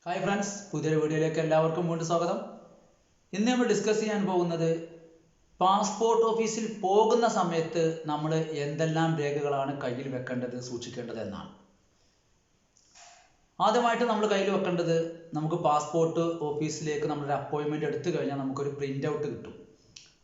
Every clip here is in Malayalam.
ഹായ് ഫ്രണ്ട്സ്, പുതിയൊരു വീഡിയോയിലേക്ക് എല്ലാവർക്കും വീണ്ടും സ്വാഗതം. ഇന്ന് നമ്മൾ ഡിസ്കസ് ചെയ്യാൻ പോകുന്നത് പാസ്പോർട്ട് ഓഫീസിൽ പോകുന്ന സമയത്ത് നമ്മൾ എന്തെല്ലാം രേഖകളാണ് കയ്യിൽ വെക്കേണ്ടത്, സൂക്ഷിക്കേണ്ടത് എന്നാണ്. ആദ്യമായിട്ട് നമ്മൾ കയ്യിൽ വെക്കേണ്ടത്, നമുക്ക് പാസ്പോർട്ട് ഓഫീസിലേക്ക് നമ്മളൊരു അപ്പോയിൻമെൻറ്റ് എടുത്തു കഴിഞ്ഞാൽ നമുക്കൊരു പ്രിൻ്റ് ഔട്ട് കിട്ടും.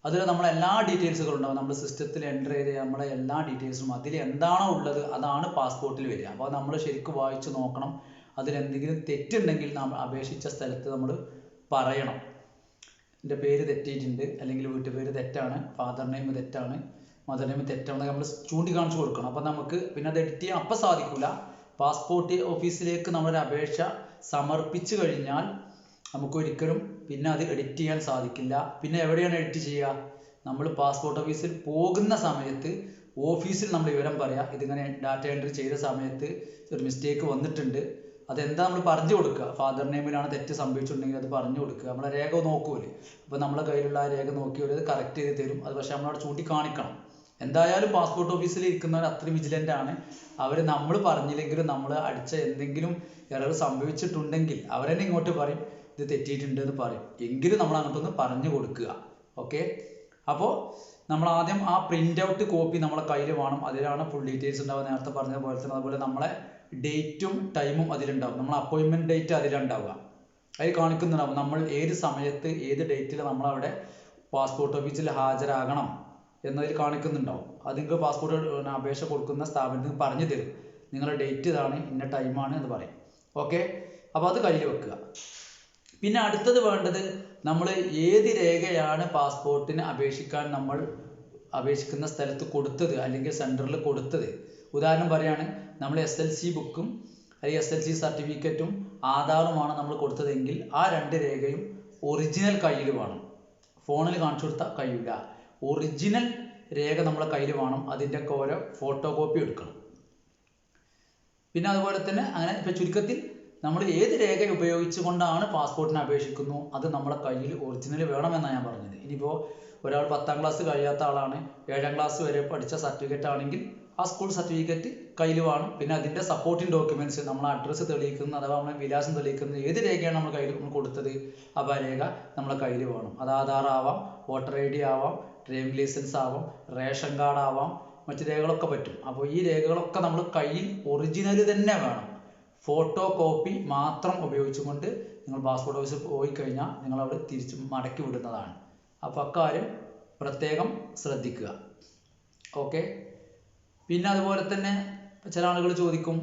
അതിൽ നമ്മളെ എല്ലാ ഡീറ്റെയിൽസുകളും ഉണ്ടാവും. നമ്മൾ സിസ്റ്റത്തിൽ എൻ്റർ ചെയ്ത് നമ്മളെ എല്ലാ ഡീറ്റെയിൽസും അതിൽ എന്താണോ ഉള്ളത് അതാണ് പാസ്പോർട്ടിൽ വരിക. അപ്പോൾ നമ്മൾ ശരിക്കും വായിച്ച് നോക്കണം. അതിലെന്തെങ്കിലും തെറ്റുണ്ടെങ്കിൽ നാം അപേക്ഷിച്ച സ്ഥലത്ത് നമ്മൾ പറയണം, എൻ്റെ പേര് തെറ്റിയിട്ടുണ്ട്, അല്ലെങ്കിൽ വീട്ടുപേര് തെറ്റാണ്, ഫാദർ നെയിം തെറ്റാണ്, മദർ നെയിം തെറ്റാണെന്ന് നമ്മൾ ചൂണ്ടിക്കാണിച്ചു കൊടുക്കണം. അപ്പം നമുക്ക് പിന്നെ അത് എഡിറ്റ് ചെയ്യാൻ അപ്പം സാധിക്കില്ല. പാസ്പോർട്ട് ഓഫീസിലേക്ക് നമ്മളൊരു അപേക്ഷ സമർപ്പിച്ചു കഴിഞ്ഞാൽ നമുക്കൊരിക്കലും പിന്നെ അത് എഡിറ്റ് ചെയ്യാൻ സാധിക്കില്ല. പിന്നെ എവിടെയാണ് എഡിറ്റ് ചെയ്യുക? നമ്മൾ പാസ്പോർട്ട് ഓഫീസിൽ പോകുന്ന സമയത്ത് ഓഫീസിൽ നമ്മൾ വിവരം പറയാം, ഇതിങ്ങനെ ഡാറ്റ എൻട്രി ചെയ്ത സമയത്ത് ഒരു മിസ്റ്റേക്ക് വന്നിട്ടുണ്ട്, അതെന്താ നമ്മൾ പറഞ്ഞു കൊടുക്കുക. ഫാദർ നെയിമിലാണ് തെറ്റ് സംഭവിച്ചിട്ടുണ്ടെങ്കിൽ അത് പറഞ്ഞു കൊടുക്കുക. നമ്മളെ രേഖ നോക്കൂലേ, അപ്പോൾ നമ്മളെ കയ്യിലുള്ള ആ രേഖ നോക്കി അത് കറക്റ്റ് ചെയ്ത് തരും. അത് പക്ഷേ നമ്മളവിടെ ചൂണ്ടിക്കാണിക്കണം. എന്തായാലും പാസ്പോർട്ട് ഓഫീസിൽ ഇരിക്കുന്നവർ അത്രയും വിജിലൻ്റ് ആണ്. അവർ നമ്മൾ പറഞ്ഞില്ലെങ്കിലും നമ്മൾ അടിച്ച എന്തെങ്കിലും എറർ സംഭവിച്ചിട്ടുണ്ടെങ്കിൽ അവരെന്നെ ഇങ്ങോട്ട് പറയും, ഇത് തെറ്റിയിട്ടുണ്ട് എന്ന് പറയും. എങ്കിലും നമ്മൾ അങ്ങോട്ടൊന്ന് പറഞ്ഞു കൊടുക്കുക. ഓക്കെ, അപ്പോൾ നമ്മൾ ആദ്യം ആ പ്രിൻ്റ് ഔട്ട് കോപ്പി നമ്മളെ കയ്യിൽ വേണം. അതിലാണ് ഫുൾ ഡീറ്റെയിൽസ് ഉണ്ടാവുക, നേരത്തെ പറഞ്ഞ പോലെ തന്നെ. അതുപോലെ നമ്മളെ ഡേറ്റും ടൈമും അതിലുണ്ടാവും. നമ്മൾ അപ്പോയിൻമെൻറ്റ് ഡേറ്റ് അതിലുണ്ടാവുക, അതിൽ കാണിക്കുന്നുണ്ടാവും നമ്മൾ ഏത് സമയത്ത് ഏത് ഡേറ്റിൽ നമ്മളവിടെ പാസ്പോർട്ട് ഓഫീസിൽ ഹാജരാകണം എന്നതിൽ കാണിക്കുന്നുണ്ടാവും. അത് നിങ്ങൾക്ക് പാസ്പോർട്ട് അപേക്ഷ കൊടുക്കുന്ന സ്ഥാപനത്തിന് പറഞ്ഞു തരും, നിങ്ങളുടെ ഡേറ്റ് ഇതാണ്, ഇന്ന ടൈമാണ് എന്ന് പറയും. ഓക്കെ, അപ്പോൾ അത് കയ്യിൽ വെക്കുക. പിന്നെ അടുത്തത് വേണ്ടത്, നമ്മൾ ഏത് രേഖയാണ് പാസ്പോർട്ടിന് അപേക്ഷിക്കാൻ നമ്മൾ അപേക്ഷിക്കുന്ന സ്ഥലത്ത് കൊടുത്തത് അല്ലെങ്കിൽ സെൻറ്ററിൽ കൊടുത്തത്. ഉദാഹരണം പറയുകയാണ്, നമ്മൾ SLC ബുക്കും അല്ലെങ്കിൽ SLC സർട്ടിഫിക്കറ്റും ആധാറുമാണ് നമ്മൾ കൊടുത്തതെങ്കിൽ ആ രണ്ട് രേഖയും ഒറിജിനൽ കയ്യിൽ വേണം. ഫോണിൽ കാണിച്ചു കൊടുത്താൽ കഴിയില്ല. ഒറിജിനൽ രേഖ നമ്മളെ കയ്യിൽ വേണം. അതിൻ്റെ ഒക്കെ ഓരോ ഫോട്ടോ കോപ്പി എടുക്കണം. പിന്നെ അതുപോലെ തന്നെ അങ്ങനെ ഇപ്പോൾ ചുരുക്കത്തിൽ നമ്മൾ ഏത് രേഖ ഉപയോഗിച്ചുകൊണ്ടാണ് പാസ്പോർട്ടിന് അപേക്ഷിക്കുന്നു അത് നമ്മളെ കയ്യിൽ ഒറിജിനൽ വേണമെന്നാണ് ഞാൻ പറഞ്ഞത്. ഇനിയിപ്പോൾ ഒരാൾ 10ാം ക്ലാസ് കഴിയാത്ത ആളാണ്, 7ാം ക്ലാസ് വരെ പഠിച്ച സർട്ടിഫിക്കറ്റ് ആണെങ്കിൽ ആ സ്കൂൾ സർട്ടിഫിക്കറ്റ് കയ്യിൽ വേണം. പിന്നെ അതിൻ്റെ സപ്പോർട്ടിംഗ് ഡോക്യുമെൻറ്റ്സ്, നമ്മളെ അഡ്രസ്സ് തെളിയിക്കുന്ന അഥവാ നമ്മളെ വിലാസം തെളിയിക്കുന്ന ഏത് രേഖയാണ് നമ്മൾ കയ്യിൽ കൊടുത്തത് അപ്പോൾ ആ രേഖ നമ്മളെ കയ്യിൽ വേണം. അത് ആധാർ ആവാം, വോട്ടർ ID ആവാം, ഡ്രൈവിംഗ് ലൈസൻസ് ആവാം, റേഷൻ കാർഡ് ആവാം, മറ്റു രേഖകളൊക്കെ പറ്റും. അപ്പോൾ ഈ രേഖകളൊക്കെ നമ്മൾ കയ്യിൽ ഒറിജിനൽ തന്നെ വേണം. ഫോട്ടോ കോപ്പി മാത്രം ഉപയോഗിച്ചുകൊണ്ട് നിങ്ങൾ പാസ്പോർട്ട് ഓഫീസിൽ പോയി കഴിഞ്ഞാൽ നിങ്ങളവിടെ തിരിച്ച് മടക്കി വിടുന്നതാണ്. അപ്പോൾ അക്കാര്യം പ്രത്യേകം ശ്രദ്ധിക്കുക. ഓക്കെ, പിന്നെ അതുപോലെ തന്നെ ചില ആളുകൾ ചോദിക്കും,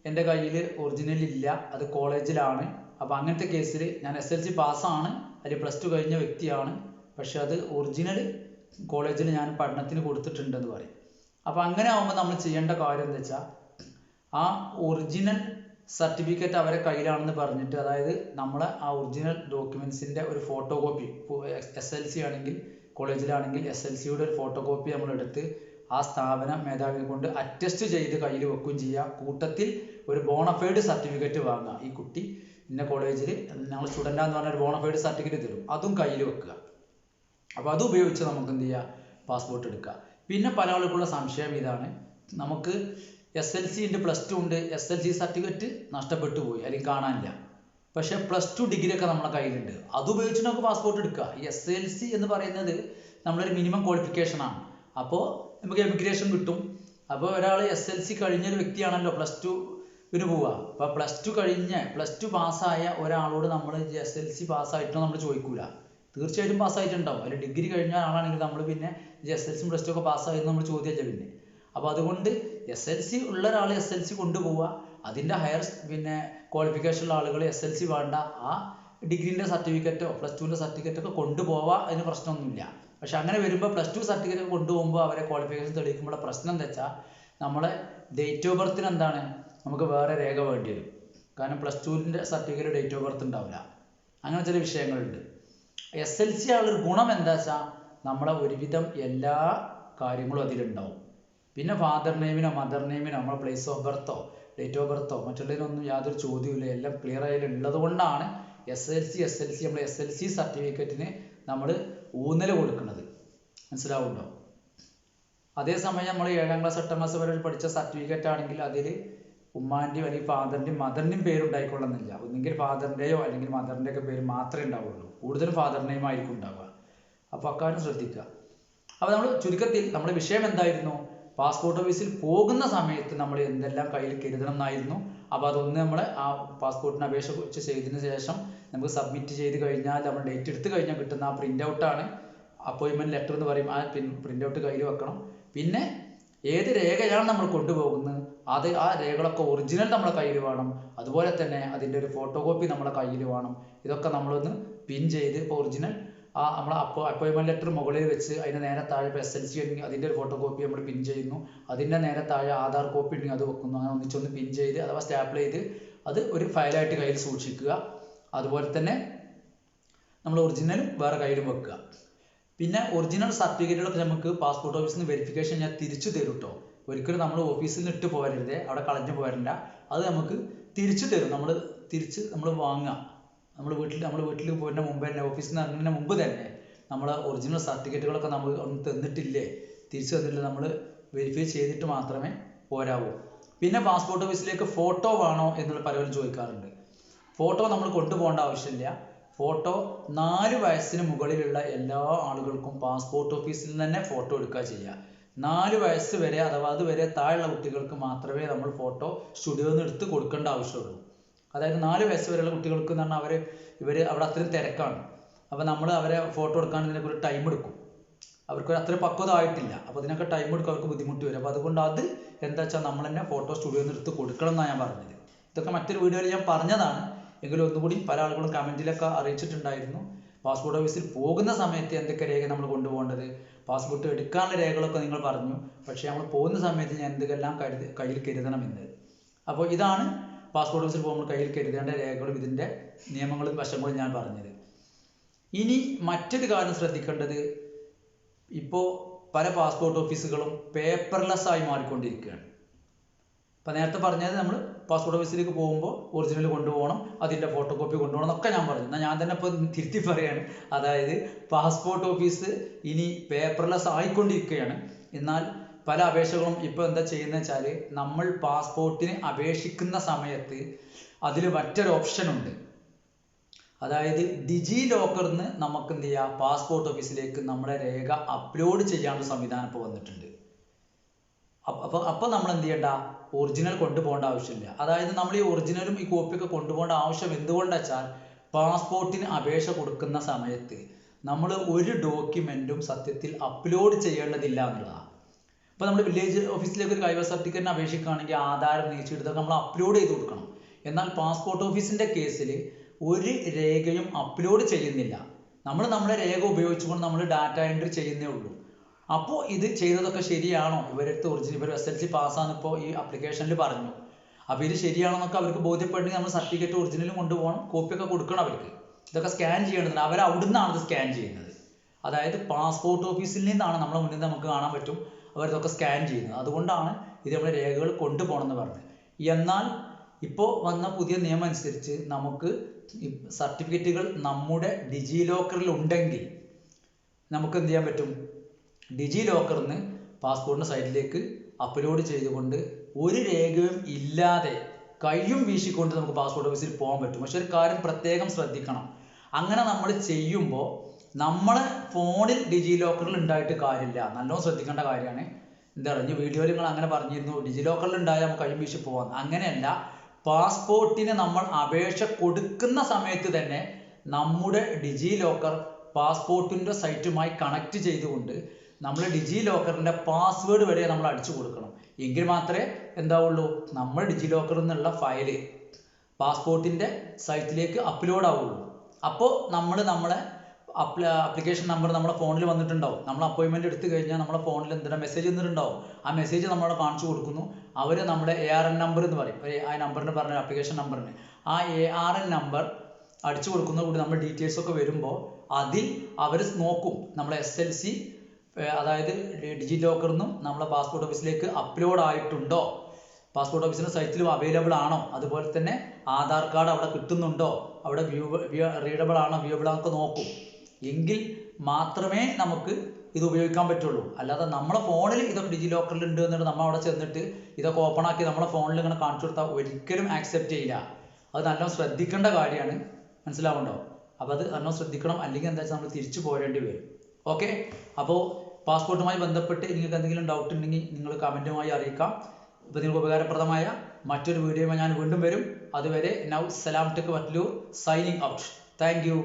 എൻ്റെ കയ്യിൽ ഒറിജിനൽ ഇല്ല, അത് കോളേജിലാണ്. അപ്പോൾ അങ്ങനത്തെ കേസിൽ ഞാൻ SLC പാസ്സാണ് അല്ലെങ്കിൽ +2 കഴിഞ്ഞ വ്യക്തിയാണ്, പക്ഷെ അത് ഒറിജിനൽ കോളേജിൽ ഞാൻ പഠനത്തിന് കൊടുത്തിട്ടുണ്ടെന്ന് പറയും. അപ്പോൾ അങ്ങനെ ആകുമ്പോൾ നമ്മൾ ചെയ്യേണ്ട കാര്യം എന്താ വെച്ചാൽ, ആ ഒറിജിനൽ സർട്ടിഫിക്കറ്റ് അവരെ കയ്യിലാണെന്ന് പറഞ്ഞിട്ട്, അതായത് നമ്മളെ ആ ഒറിജിനൽ ഡോക്യുമെൻസിൻ്റെ ഒരു ഫോട്ടോ കോപ്പി, SLC ആണെങ്കിൽ കോളേജിലാണെങ്കിൽ SLCയുടെ ഒരു ഫോട്ടോ കോപ്പി നമ്മളെടുത്ത് ആ സ്ഥാപന മേധാവിയെ കൊണ്ട് അറ്റസ്റ്റ് ചെയ്ത് കയ്യിൽ വെക്കുകയും ചെയ്യുക. കൂട്ടത്തിൽ ഒരു ബോണഫൈഡ് സർട്ടിഫിക്കറ്റ് വാങ്ങുക. ഈ കുട്ടി ഇന്ന കോളേജിൽ ഞങ്ങൾ സ്റ്റുഡൻ്റാന്ന് പറഞ്ഞ ഒരു ബോണഫൈഡ് സർട്ടിഫിക്കറ്റ് തരും, അതും കയ്യിൽ വെക്കുക. അപ്പോൾ അത് ഉപയോഗിച്ച് നമുക്ക് എന്ത് ചെയ്യുക, പാസ്പോർട്ട് എടുക്കുക. പിന്നെ പല ആളുകളുള്ള സംശയം ഇതാണ്, നമുക്ക് SLC ഉണ്ട്, +2 ഉണ്ട്, SLC സർട്ടിഫിക്കറ്റ് നഷ്ടപ്പെട്ടു പോയി അല്ലെങ്കിൽ കാണാനില്ല, പക്ഷേ +2 ഡിഗ്രി ഒക്കെ നമ്മളെ കയ്യിലുണ്ട്, അതുപയോഗിച്ച് നമുക്ക് പാസ്പോർട്ട് എടുക്കുക. ഈ SLC എന്ന് പറയുന്നത് നമ്മളൊരു മിനിമം ക്വാളിഫിക്കേഷനാണ്. അപ്പോൾ നമുക്ക് എമിഗ്രേഷൻ കിട്ടും. അപ്പോൾ ഒരാൾ SLC കഴിഞ്ഞൊരു വ്യക്തിയാണല്ലോ +2 പോവുക. അപ്പോൾ +2 കഴിഞ്ഞ് +2 പാസ്സായ ഒരാളോട് നമ്മൾ SLC പാസ്സായിട്ടോ നമ്മൾ ചോദിക്കൂല, തീർച്ചയായിട്ടും പാസ്സായിട്ടുണ്ടാവും. അതിൽ ഡിഗ്രി കഴിഞ്ഞ ആളാണെങ്കിൽ നമ്മൾ പിന്നെ SLC +2 ഒക്കെ പാസ്സായെന്ന് നമ്മൾ ചോദ്യമല്ല പിന്നെ. അപ്പോൾ അതുകൊണ്ട് SLC ഉള്ള ഒരാൾ SLC കൊണ്ടുപോവുക, അതിൻ്റെ ഹയർ പിന്നെ ക്വാളിഫിക്കേഷനുള്ള ആളുകൾ SLC വേണ്ട, ആ ഡിഗ്രീൻ്റെ സർട്ടിഫിക്കറ്റോ +2ൻ്റെ സർട്ടിഫിക്കറ്റൊക്കെ കൊണ്ടുപോവുക, അതിന് പ്രശ്നമൊന്നുമില്ല. പക്ഷെ അങ്ങനെ വരുമ്പോൾ +2 സർട്ടിഫിക്കറ്റ് കൊണ്ടുപോകുമ്പോൾ അവരെ ക്വാളിഫിക്കേഷൻ തെളിയിക്കുമ്പോൾ പ്രശ്നം എന്താ വെച്ചാൽ, നമ്മളെ ഡേറ്റ് ഓഫ് ബർത്തിന് എന്താണ് നമുക്ക് വേറെ രേഖ വേണ്ടി വരും. കാരണം +2ൻ്റെ സർട്ടിഫിക്കറ്റ് ഡേറ്റ് ഓഫ് ബർത്ത് ഉണ്ടാവില്ല. അങ്ങനെ ചില വിഷയങ്ങളുണ്ട്. SLC ആളൊരു ഗുണം എന്താ വെച്ചാൽ, നമ്മളെ ഒരുവിധം എല്ലാ കാര്യങ്ങളും അതിലുണ്ടാവും. പിന്നെ ഫാദർ നെയിമിനോ മദർ നെയിമിനോ നമ്മളെ പ്ലേസ് ഓഫ് ബർത്തോ ഡേറ്റ് ഓഫ് ബർത്തോ മറ്റുള്ളതിനൊന്നും യാതൊരു ചോദ്യമില്ല, എല്ലാം ക്ലിയർ ആയിട്ടുള്ളത് കൊണ്ടാണ് SLC നമ്മൾ SLC സർട്ടിഫിക്കറ്റിന് നമ്മൾ ഊന്നൽ കൊടുക്കുന്നത്. മനസ്സിലാവുന്നുണ്ടോ? അതേസമയം നമ്മൾ 7ാം ക്ലാസ് 8ാം ക്ലാസ് വരെ പഠിച്ച സർട്ടിഫിക്കറ്റ് ആണെങ്കിൽ അതിൽ ഉമ്മാൻ്റെയും അല്ലെങ്കിൽ ഫാദറിൻ്റെയും മദറിൻ്റെയും പേരുണ്ടായിക്കൊള്ളുന്നില്ല. ഒന്നുകിൽ ഫാദറിൻ്റെയോ അല്ലെങ്കിൽ മദറിൻ്റെ ഒക്കെ പേര് മാത്രമേ ഉണ്ടാവുള്ളൂ. കൂടുതലും ഫാദർ നെയിം ആയിരിക്കും ഉണ്ടാവുക. അപ്പോൾ അക്കാര്യം ശ്രദ്ധിക്കുക. അപ്പോൾ നമ്മൾ ചുരുക്കത്തിൽ നമ്മുടെ വിഷയം എന്തായിരുന്നു? പാസ്പോർട്ട് ഓഫീസിൽ പോകുന്ന സമയത്ത് നമ്മൾ എന്തെല്ലാം കയ്യിൽ കരുതണം എന്നായിരുന്നു. അപ്പോൾ അതൊന്ന് നമ്മൾ ആ പാസ്പോർട്ടിന് അപേക്ഷ ചെയ്തതിന് ശേഷം നമുക്ക് സബ്മിറ്റ് ചെയ്ത് കഴിഞ്ഞാൽ നമ്മൾ ഡേറ്റ് എടുത്തു കഴിഞ്ഞാൽ കിട്ടുന്ന ആ പ്രിൻ്റ് ഔട്ടാണ് അപ്പോയിൻമെൻറ്റ് ലെറ്റർ എന്ന് പറയും. ആ പ്രിൻ്റ് ഔട്ട് കയ്യിൽ വെക്കണം. പിന്നെ ഏത് രേഖയാണ് നമ്മൾ കൊണ്ടുപോകുന്നത് ആ രേഖകളൊക്കെ ഒറിജിനൽ നമ്മുടെ കയ്യിൽ വേണം. അതുപോലെ തന്നെ അതിൻ്റെ ഒരു ഫോട്ടോ കോപ്പി നമ്മുടെ കയ്യിൽ വേണം. ഇതൊക്കെ നമ്മളൊന്ന് പിൻ ചെയ്ത് ഇപ്പോൾ ഒറിജിനൽ നമ്മൾ അപ്പോയിൻമെൻറ്റ് ലെറ്റർ മുകളിൽ വെച്ച് അതിൻ്റെ നേരെ താഴെ ഇപ്പോൾ SLC ഉണ്ടെങ്കിൽ അതിൻ്റെ ഒരു ഫോട്ടോ കോപ്പി നമ്മൾ പിൻ ചെയ്യുന്നു. അതിൻ്റെ നേരെ താഴെ ആധാർ കോപ്പി ഉണ്ടെങ്കിൽ അത് വെക്കുന്നു. അങ്ങനെ ഒന്നിച്ചൊന്ന് പിൻ ചെയ്ത് അഥവാ സ്റ്റാപ്പിൾ ചെയ്ത് അത് ഒരു ഫയലായിട്ട് കയ്യിൽ സൂക്ഷിക്കുക. അതുപോലെ തന്നെ നമ്മൾ ഒറിജിനലും വേറെ കയ്യിലും വെക്കുക. പിന്നെ ഒറിജിനൽ സർട്ടിഫിക്കറ്റുകളൊക്കെ നമുക്ക് പാസ്പോർട്ട് ഓഫീസിൽ നിന്ന് വെരിഫിക്കേഷൻ ഞാൻ തിരിച്ചു തരും കേട്ടോ. ഒരിക്കലും നമ്മൾ ഓഫീസിൽ നിന്ന് ഇട്ട് പോരരുത്, അവിടെ കളഞ്ഞു പോരണ്ട. അത് നമുക്ക് തിരിച്ചു തരും. നമ്മൾ വാങ്ങുക. നമ്മൾ വീട്ടിൽ പോരുന്ന മുമ്പ് തന്നെ, ഓഫീസിൽ നിന്ന് ഇറങ്ങുന്നതിന് മുമ്പ് തന്നെ നമ്മൾ ഒറിജിനൽ സർട്ടിഫിക്കറ്റുകളൊക്കെ നമ്മൾ ഒന്നും തന്നിട്ടില്ലേ, തിരിച്ചു തന്നിട്ടില്ല, നമ്മൾ വെരിഫൈ ചെയ്തിട്ട് മാത്രമേ പോരാവൂ. പിന്നെ പാസ്പോർട്ട് ഓഫീസിലേക്ക് ഫോട്ടോ വേണോ എന്നുള്ള പലരും ചോദിക്കാറുണ്ട്. ഫോട്ടോ നമ്മൾ കൊണ്ടുപോകേണ്ട ആവശ്യമില്ല. ഫോട്ടോ 4 വയസ്സിന് മുകളിലുള്ള എല്ലാ ആളുകൾക്കും പാസ്പോർട്ട് ഓഫീസിൽ തന്നെ ഫോട്ടോ എടുക്കുക ചെയ്യുക. 4 വയസ്സ് വരെ അഥവാ അതുവരെ താഴെയുള്ള കുട്ടികൾക്ക് മാത്രമേ നമ്മൾ ഫോട്ടോ സ്റ്റുഡിയോയിൽ നിന്ന് എടുത്ത് കൊടുക്കേണ്ട ആവശ്യമുള്ളൂ. അതായത് 4 വയസ്സ് വരെയുള്ള കുട്ടികൾക്ക് എന്ന് പറഞ്ഞാൽ ഇവർ അവിടെ അത്രയും തിരക്കാണ്. അപ്പോൾ നമ്മൾ അവരെ ഫോട്ടോ എടുക്കാൻ ഇതിനൊക്കെ ഒരു ടൈം എടുക്കും. അവർക്ക് അത്ര പക്വത ആയിട്ടില്ല. അപ്പോൾ അതിനൊക്കെ ടൈം എടുക്കും, അവർക്ക് ബുദ്ധിമുട്ട് വരും. അപ്പോൾ അതുകൊണ്ട് അത് എന്താ വെച്ചാൽ നമ്മൾ തന്നെ ഫോട്ടോ സ്റ്റുഡിയോയിൽ നിന്ന് എടുത്ത് കൊടുക്കണം എന്നാണ് ഞാൻ പറഞ്ഞത്. ഇതൊക്കെ മറ്റൊരു വീഡിയോയിൽ ഞാൻ പറഞ്ഞതാണ്. എങ്കിലും ഒന്നുകൂടി പല ആളുകളും കമൻറ്റിലൊക്കെ അറിയിച്ചിട്ടുണ്ടായിരുന്നു. പാസ്പോർട്ട് ഓഫീസിൽ പോകുന്ന സമയത്ത് എന്തൊക്കെ രേഖ നമ്മൾ കൊണ്ടുപോകേണ്ടത്, പാസ്പോർട്ട് എടുക്കാനുള്ള രേഖകളൊക്കെ നിങ്ങൾ പറഞ്ഞു. പക്ഷേ നമ്മൾ പോകുന്ന സമയത്ത് ഞാൻ എന്തൊക്കെല്ലാം കയ്യിൽ കരുതണമെന്ന്. അപ്പോൾ ഇതാണ് പാസ്പോർട്ട് ഓഫീസിൽ പോകുമ്പോൾ കയ്യിൽ കരുതേണ്ട രേഖകളും ഇതിൻ്റെ നിയമങ്ങളും വശങ്ങളും ഞാൻ പറഞ്ഞത്. ഇനി മറ്റൊരു കാര്യം ശ്രദ്ധിക്കേണ്ടത്, ഇപ്പോൾ പല പാസ്പോർട്ട് ഓഫീസുകളും പേപ്പർലെസ് ആയി മാറിക്കൊണ്ടിരിക്കുകയാണ്. അപ്പം നേരത്തെ പറഞ്ഞത് നമ്മൾ പാസ്പോർട്ട് ഓഫീസിലേക്ക് പോകുമ്പോൾ ഒറിജിനൽ കൊണ്ടുപോകണം, അതിൻ്റെ ഫോട്ടോ കോപ്പി കൊണ്ടുപോകണം എന്നൊക്കെ ഞാൻ പറഞ്ഞു. എന്നാൽ ഞാൻ തന്നെ ഇപ്പോൾ തിരുത്തി പറയാണ്. അതായത് പാസ്പോർട്ട് ഓഫീസ് ഇനി പേപ്പർലെസ് ആയിക്കൊണ്ടിരിക്കുകയാണ്. എന്നാൽ പല അപേക്ഷകളും ഇപ്പോൾ എന്താ ചെയ്യുന്നത് വെച്ചാൽ, നമ്മൾ പാസ്പോർട്ടിന് അപേക്ഷിക്കുന്ന സമയത്ത് അതിൽ മറ്റൊരു ഓപ്ഷൻ ഉണ്ട്. അതായത് ഡിജി ലോക്കറിന്ന് നമുക്ക് എന്ത് ചെയ്യാം, പാസ്പോർട്ട് ഓഫീസിലേക്ക് നമ്മുടെ രേഖ അപ്ലോഡ് ചെയ്യാനുള്ള സംവിധാനം ഇപ്പോൾ വന്നിട്ടുണ്ട്. അപ്പോൾ നമ്മൾ എന്ത് ചെയ്യണ്ട, ഒറിജിനൽ കൊണ്ടുപോകേണ്ട ആവശ്യമില്ല. അതായത് നമ്മൾ ഈ ഒറിജിനലും ഈ കോപ്പിയൊക്കെ കൊണ്ടുപോകേണ്ട ആവശ്യം എന്തുകൊണ്ടാ വെച്ചാൽ, പാസ്പോർട്ടിന് അപേക്ഷ കൊടുക്കുന്ന സമയത്ത് നമ്മൾ ഒരു ഡോക്യുമെൻറ്റും സത്യത്തിൽ അപ്ലോഡ് ചെയ്യേണ്ടതില്ല എന്നുള്ളതാണ്. ഇപ്പോൾ നമ്മൾ വില്ലേജ് ഓഫീസിലേക്ക് ഒരു കൈവശ സർട്ടിഫിക്കറ്റിന് അപേക്ഷിക്കുകയാണെങ്കിൽ ആധാരം നീച്ചെടുത്തൊക്കെ നമ്മൾ അപ്ലോഡ് ചെയ്ത് കൊടുക്കണം. എന്നാൽ പാസ്പോർട്ട് ഓഫീസിൻ്റെ കേസിൽ ഒരു രേഖയും അപ്ലോഡ് ചെയ്യുന്നില്ല. നമ്മൾ നമ്മുടെ രേഖ ഉപയോഗിച്ചുകൊണ്ട് നമ്മൾ ഡാറ്റ എൻട്രി ചെയ്യുന്നേ ഉള്ളൂ. അപ്പോൾ ഇത് ചെയ്തതൊക്കെ ശരിയാണോ, ഇവരടുത്ത് ഒറിജിനൽ ഇവർ SLC പാസ്സാണെന്ന് ഇപ്പോൾ ഈ ആപ്ലിക്കേഷനിൽ പറഞ്ഞു. അപ്പോൾ ഇത് ശരിയാണെന്നൊക്കെ അവർക്ക് ബോധ്യപ്പെടണമെങ്കിൽ നമ്മൾ സർട്ടിഫിക്കറ്റ് ഒറിജിനലും കൊണ്ടുപോകണം, കോപ്പിയൊക്കെ കൊടുക്കണം അവർക്ക്. ഇതൊക്കെ സ്കാൻ ചെയ്യേണ്ടതുണ്ട്. അവർ അവിടെ നിന്നാണ് ഇത് സ്കാൻ ചെയ്യുന്നത്. അതായത് പാസ്പോർട്ട് ഓഫീസിൽ നിന്നാണ് നമ്മളെ മുന്നിൽ നമുക്ക് കാണാൻ പറ്റും അവരിതൊക്കെ സ്കാൻ ചെയ്യുന്നത്. അതുകൊണ്ടാണ് ഇത് നമ്മുടെ രേഖകൾ കൊണ്ടുപോകണം എന്ന് പറഞ്ഞത്. എന്നാൽ ഇപ്പോൾ വന്ന പുതിയ നിയമം അനുസരിച്ച് നമുക്ക് സർട്ടിഫിക്കറ്റുകൾ നമ്മുടെ ഡിജി ലോക്കറിൽ ഉണ്ടെങ്കിൽ നമുക്ക് എന്ത് ചെയ്യാൻ പറ്റും, ഡിജി ലോക്കറിന് പാസ്പോർട്ടിൻ്റെ സൈറ്റിലേക്ക് അപ്ലോഡ് ചെയ്തുകൊണ്ട് ഒരു രേഖയും ഇല്ലാതെ കയ്യും വീശിക്കൊണ്ട് നമുക്ക് പാസ്പോർട്ട് ഓഫീസിൽ പോകാൻ പറ്റും. പക്ഷെ ഒരു കാര്യം പ്രത്യേകം ശ്രദ്ധിക്കണം, അങ്ങനെ നമ്മൾ ചെയ്യുമ്പോൾ നമ്മളെ ഫോണിൽ ഡിജി ലോക്കറിൽ ഉണ്ടായിട്ട് കാര്യമില്ല. നല്ലോണം ശ്രദ്ധിക്കേണ്ട കാര്യമാണ്. എന്താ പറയുക, വീഡിയോയിൽ നിങ്ങൾ അങ്ങനെ പറഞ്ഞിരുന്നു ഡിജി ലോക്കറിൽ ഉണ്ടായാൽ നമുക്ക് കയ്യും വീശി പോകാം. അങ്ങനെയല്ല, പാസ്പോർട്ടിന് നമ്മൾ അപേക്ഷ കൊടുക്കുന്ന സമയത്ത് തന്നെ നമ്മുടെ ഡിജി ലോക്കർ പാസ്പോർട്ടിൻ്റെ സൈറ്റുമായി കണക്ട് ചെയ്തുകൊണ്ട് നമ്മൾ ഡിജി ലോക്കറിൻ്റെ പാസ്വേഡ് വരെ നമ്മൾ അടിച്ചു കൊടുക്കണം. എങ്കിൽ മാത്രമേ എന്താവുള്ളൂ, നമ്മൾ ഡിജി ലോക്കറിൽ നിന്നുള്ള ഫയല് പാസ്പോർട്ടിൻ്റെ സൈറ്റിലേക്ക് അപ്ലോഡ് ആവുള്ളൂ. അപ്പോൾ നമ്മളെ ആപ്ലിക്കേഷൻ നമ്പർ നമ്മുടെ ഫോണിൽ വന്നിട്ടുണ്ടാവും. നമ്മൾ അപ്പോയിൻമെൻറ്റ് എടുത്തു കഴിഞ്ഞാൽ നമ്മുടെ ഫോണിൽ എന്തെങ്കിലും മെസ്സേജ് വന്നിട്ടുണ്ടാവും. ആ മെസ്സേജ് നമ്മളെ കാണിച്ചു കൊടുക്കുന്നു. അവർ നമ്മുടെ ARN നമ്പർ എന്ന് പറയും, ആ നമ്പറിന് പറഞ്ഞ ആപ്ലിക്കേഷൻ നമ്പറിന് ആ ARN നമ്പർ അടിച്ചു കൊടുക്കുന്ന കൂടി നമ്മുടെ ഡീറ്റെയിൽസ് ഒക്കെ വരുമ്പോൾ അതിൽ അവർ നോക്കും നമ്മളെ SLC അതായത് ഡിജി ലോക്കറിന്നും നമ്മളെ പാസ്പോർട്ട് ഓഫീസിലേക്ക് അപ്ലോഡ് ആയിട്ടുണ്ടോ, പാസ്പോർട്ട് ഓഫീസിൻ്റെ സൈറ്റിലും അവൈലബിൾ ആണോ, അതുപോലെ തന്നെ ആധാർ കാർഡ് അവിടെ കിട്ടുന്നുണ്ടോ, അവിടെ റീഡബിൾ ആണോ വ്യൂവബിൾ ആണോ നോക്കും. എങ്കിൽ മാത്രമേ നമുക്ക് ഇത് ഉപയോഗിക്കാൻ പറ്റുള്ളൂ. അല്ലാതെ നമ്മളെ ഫോണിൽ ഇതൊക്കെ ഡിജി ലോക്കറിൽ ഉണ്ട് എന്നിട്ട് നമ്മൾ അവിടെ ചെന്നിട്ട് ഇതൊക്കെ ഓപ്പൺ ആക്കി നമ്മളെ ഫോണിൽ ഇങ്ങനെ കാണിച്ചു കൊടുത്താൽ ഒരിക്കലും ആക്സെപ്റ്റ് ചെയ്യില്ല. അത് നല്ലോണം ശ്രദ്ധിക്കേണ്ട കാര്യമാണ്. മനസ്സിലാവുണ്ടോ? അപ്പോൾ അത് നല്ലോണം ശ്രദ്ധിക്കണം, അല്ലെങ്കിൽ എന്താ വെച്ചാൽ നമ്മൾ തിരിച്ചു പോരേണ്ടി വരും. ഓക്കെ, അപ്പോൾ പാസ്പോർട്ടുമായി ബന്ധപ്പെട്ട് നിങ്ങൾക്ക് എന്തെങ്കിലും ഡൗട്ട് ഉണ്ടെങ്കിൽ നിങ്ങൾ കമൻറ്റുമായി അറിയിക്കാം. ഇപ്പോൾ നിങ്ങൾക്ക് ഉപകാരപ്രദമായ മറ്റൊരു വീഡിയോയുമായി ഞാൻ വീണ്ടും വരും. അതുവരെ now Salam tech Vatloor signing out. Thank U.